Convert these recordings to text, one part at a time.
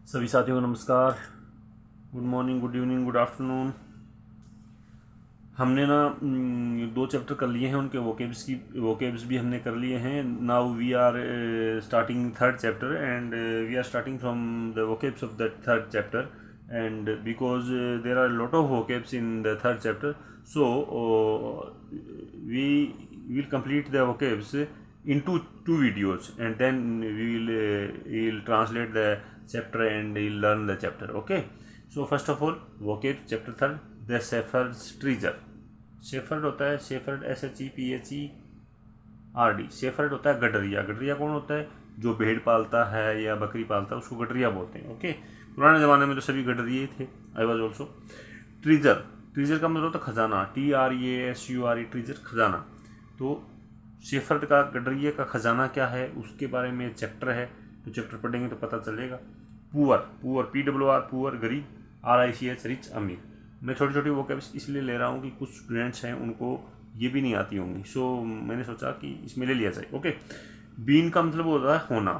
सभी साथियों को नमस्कार। Good morning, good evening, good afternoon. हमने ना 2 चैप्टर कर लिए हैं, उनके वोकेब्स भी हमने कर लिए हैं। Now we are starting third chapter and we are starting from the vocabs of the third chapter and because there are lot of vocabs in the third chapter, so we will complete the vocabs into 2 videos and then we'll translate the chapter and we'll learn the chapter. Okay, so first of all vocab chapter 3, the shepherd's treasure. shepherd होता है shepherd SHEPHERD। shepherd होता है गडरिया। गडरिया कौन होता है? जो भेड़ पालता है या बकरी पालता है उसको गडरिया बोलते हैं। ओके, पुराने ज़माने में तो सभी गडरिए थे। I was also. Treasure, treasure का मतलब होता है खजाना। TREASURE, ट्रीजर खजाना। तो शेफर्ड का गडरिए का खजाना क्या है उसके बारे में चैप्टर है, तो चैप्टर पढ़ेंगे तो पता चलेगा। पुअर, पुअर PWR, पुअर गरीब, RICH रिच अमीर। मैं छोटी छोटी वोकैब्स इसलिए ले रहा हूँ कि कुछ स्टूडेंट्स हैं उनको ये भी नहीं आती होंगी, सो मैंने सोचा कि इसमें ले लिया जाए। ओके, बीन का मतलब होता है होना।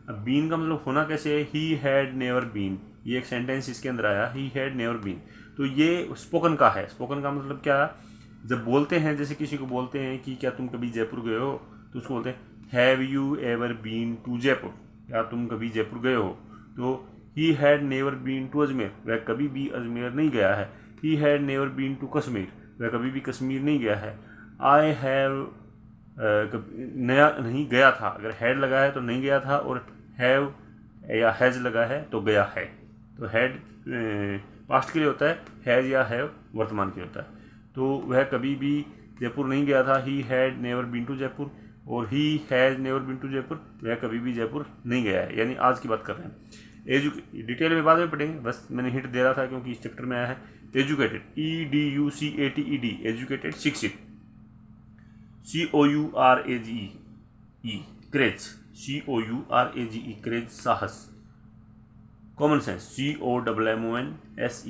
अब बीन का मतलब होना कैसे है? ही हैड नेवर बीन, ये एक सेंटेंस इसके अंदर आया, ही हैड नेवर बीन। तो ये स्पोकन का है। स्पोकन का मतलब क्या है? जब बोलते हैं, जैसे किसी को बोलते हैं कि क्या तुम कभी जयपुर गए हो, तो उसको बोलते हैं have you ever been to Jaipur, क्या तुम कभी जयपुर गए हो। तो he had never been to Ajmer, वह कभी भी अजमेर नहीं गया है। He had never been to Kashmir, वह कभी भी कश्मीर नहीं गया है। आई हैव नया नहीं गया था, अगर हैड लगा है तो नहीं गया था, और हैव या हैज लगा है तो गया है। तो हैड पास्ट के लिए होता है, हैज या हैव वर्तमान के लिए होता है। तो वह कभी भी जयपुर नहीं गया था, he had never been to Jaipur, और he has never been to Jaipur, वह कभी भी जयपुर नहीं गया है, यानी आज की बात कर रहे हैं। डिटेल में बाद में पढ़ेंगे, बस मैंने हिंट दे रहा था क्योंकि इस चैप्टर में आया है। एजुकेटेड, EDUCATED, एजुकेटेड शिक्षित। COURAGE क्रेज, COURAGE क्रेज साहस। कॉमन सेंस, COMMONSENCE,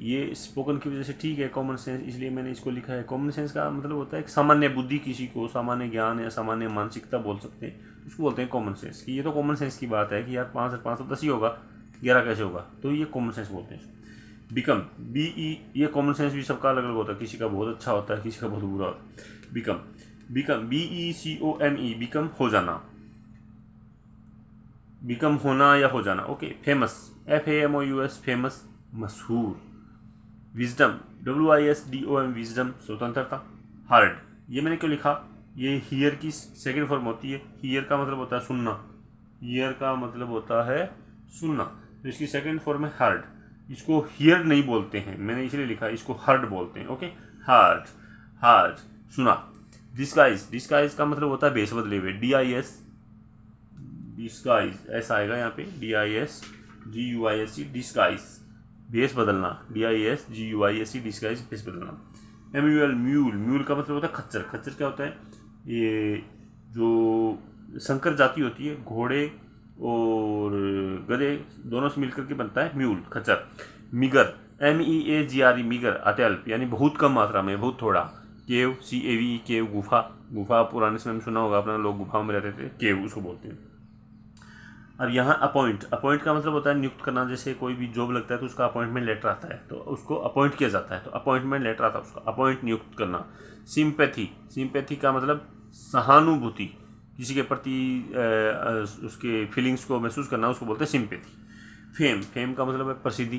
ये स्पोकन की वजह से ठीक है कॉमन सेंस, इसलिए मैंने इसको लिखा है। कॉमन सेंस का मतलब होता है कि सामान्य बुद्धि, किसी को सामान्य ज्ञान या सामान्य मानसिकता बोल सकते हैं, उसको बोलते हैं कॉमन सेंस। कि ये तो कॉमन सेंस की बात है कि यार 5 और 5 तो 10 ही होगा, 11 कैसे होगा, तो ये कॉमन सेंस बोलते हैं। बिकम, BE, ये कॉमन सेंस भी सबका अलग अलग होता है, किसी का बहुत अच्छा होता है, किसी का बहुत बुरा होता है। बिकम, बिकम BECOME, बिकम हो जाना, बिकम होना या हो जाना। ओके, फेमस, FAMOUS फेमस मशहूर। विजडम, WISDOM विजडम स्वतंत्रता। हार्ड, ये मैंने क्यों लिखा? ये हियर की सेकंड फॉर्म होती है। हियर का मतलब होता है सुनना, हियर का मतलब होता है सुनना, तो इसकी सेकंड फॉर्म है हार्ड। इसको हियर नहीं बोलते हैं, मैंने इसलिए लिखा, इसको हर्ड बोलते हैं। ओके, हार्ड, हार्ड सुना। डिस्गाइज, डिस्गाइज का मतलब होता है भेष बदले हुए। DIS डिस्गाइज, ऐसा आएगा यहाँ पे, DISGUISE डिस्गाइज, भेष बदलना। DISGUISE डिस्गाइज, भेष बदलना। MUL म्यूल, म्यूल का मतलब होता है खच्चर। खच्चर क्या होता है? ये जो संकर जाति होती है, घोड़े और गधे दोनों से मिलकर के बनता है म्यूल, खच्चर। मिगर, MEAGRE मिगर, अत्यल्प यानी बहुत कम मात्रा में, बहुत थोड़ा। केव, CAVE केव, गुफा। गुफा पुराने समय में सुना होगा अपना, लोग गुफाओं में रहते थे, केव उसको बोलते हैं। अब यहाँ अपॉइंट, अपॉइंट का मतलब होता है नियुक्त करना। जैसे कोई भी जॉब लगता है तो उसका अपॉइंटमेंट लेटर आता है, तो उसको अपॉइंट किया जाता है, तो अपॉइंटमेंट लेटर आता है उसका, अपॉइंट नियुक्त करना। सिंपैथी, सिंपैथी का मतलब सहानुभूति, किसी के प्रति उसके फीलिंग्स को महसूस करना, उसको बोलते हैं सिंपैथी। फेम, फेम का मतलब है प्रसिद्धि,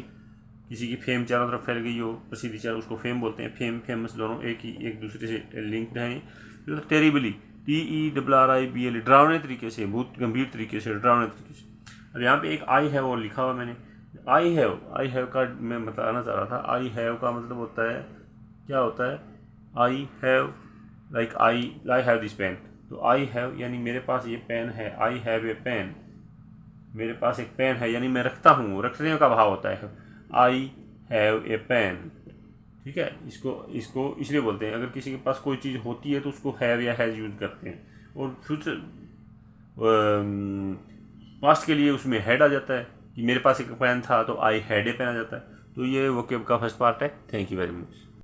किसी की फेम चारों तरफ फैल गई हो, प्रसिद्धि चारों, उसको फेम बोलते हैं। फेम, फेमस दोनों एक दूसरे से लिंक्ड हैं। टेरिबली, TERRIBLE डरावने तरीके से, बहुत गंभीर तरीके से, डरावने तरीके से। अब यहाँ पे एक आई हैव और लिखा हुआ मैंने, आई हैव का मैं बताना चाह रहा था। आई हैव का मतलब होता है, क्या होता है? I have, like I have this pen, तो आई हैव यानी मेरे पास ये पेन है। आई हैव ए पेन, मेरे पास एक पेन है, यानी मैं रखता हूँ, रखने का भाव होता है। आई हैव ए पेन, ठीक है। इसको इसलिए बोलते हैं, अगर किसी के पास कोई चीज़ होती है तो उसको हैव या हैज़ यूज़ करते हैं, और फ्यूचर पास्ट के लिए उसमें हैड आ जाता है, कि मेरे पास एक पेन था तो आई हैड ए पेन आ जाता है। तो ये वोकैब का फर्स्ट पार्ट है। Thank you very much.